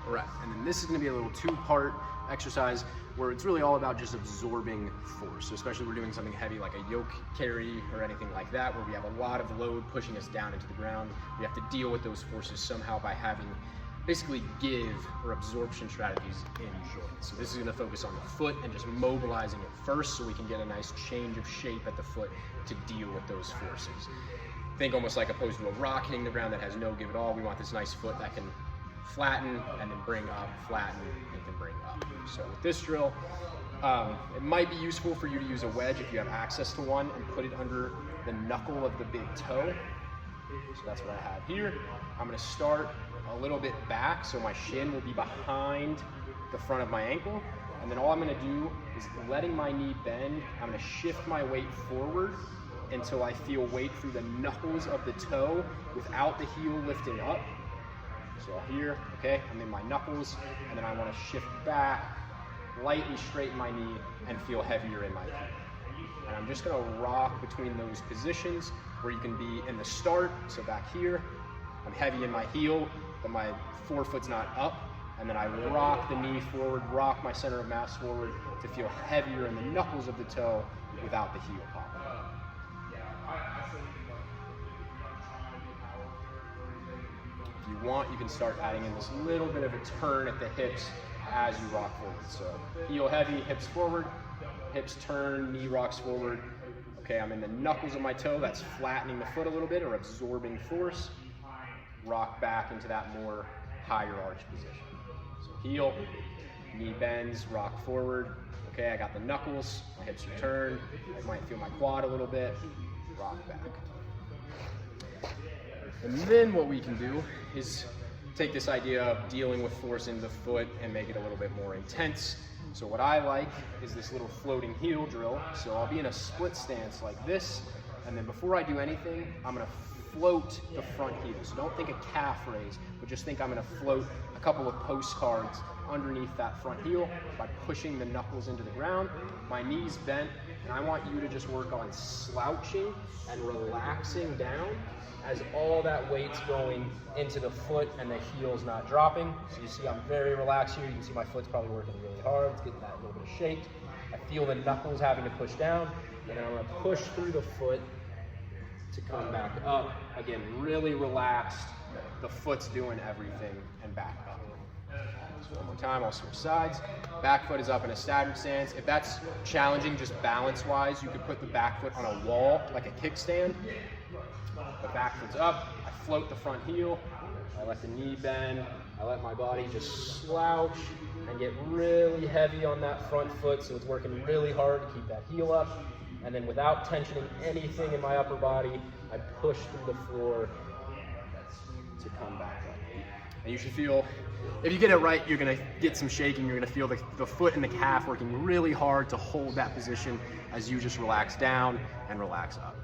rep. And then this is gonna be a little two-part exercise where it's really all about just absorbing force. So especially if we're doing something heavy like a yoke carry or anything like that, where we have a lot of load pushing us down into the ground. We have to deal with those forces somehow by having basically give or absorption strategies in joints. So this is gonna focus on the foot and just mobilizing it first so we can get a nice change of shape at the foot to deal with those forces. Think almost like opposed to a rock hitting the ground that has no give at all. We want this nice foot that can flatten and then bring up, flatten and then bring up. So with this drill, it might be useful for you to use a wedge if you have access to one and put it under the knuckle of the big toe. So that's what I have here. I'm gonna start a little bit back, so my shin will be behind the front of my ankle. And then all I'm gonna do is letting my knee bend, I'm gonna shift my weight forward until I feel weight through the knuckles of the toe without the heel lifting up. So here, okay, I'm in my knuckles, and then I wanna shift back, lightly straighten my knee, and feel heavier in my heel. And I'm just gonna rock between those positions where you can be in the start, so back here, I'm heavy in my heel, but my forefoot's not up, and then I rock the knee forward, rock my center of mass forward to feel heavier in the knuckles of the toe without the heel popping up. If you want, you can start adding in this little bit of a turn at the hips as you rock forward. So heel heavy, hips forward, hips turn, knee rocks forward. Okay, I'm in the knuckles of my toe, that's flattening the foot a little bit or absorbing force. Rock back into that more higher arch position. So heel, knee bends, rock forward. Okay, I got the knuckles, my hips are turned. I might feel my quad a little bit, rock back. And then what we can do is take this idea of dealing with force in the foot and make it a little bit more intense. So what I like is this little floating heel drill. So I'll be in a split stance like this, and then before I do anything, I'm gonna float the front heel. So don't think a calf raise, but just think I'm gonna float a couple of postcards underneath that front heel by pushing the knuckles into the ground. My knees bent, and I want you to just work on slouching and relaxing down as all that weight's going into the foot and the heel's not dropping. So you see I'm very relaxed here. You can see my foot's probably working really hard. It's getting that little bit of shake. I feel the knuckles having to push down, and then I'm gonna push through the foot to come back up. Again, really relaxed. The foot's doing everything and back up. So one more time, I'll switch sides. Back foot is up in a static stance. If that's challenging just balance-wise, you could put the back foot on a wall, like a kickstand. The back foot's up, I float the front heel, I let the knee bend, I let my body just slouch and get really heavy on that front foot, so it's working really hard to keep that heel up. And then without tensioning anything in my upper body, I push through the floor to come back up. And you should feel, if you get it right, you're gonna get some shaking, you're gonna feel the foot and the calf working really hard to hold that position as you just relax down and relax up.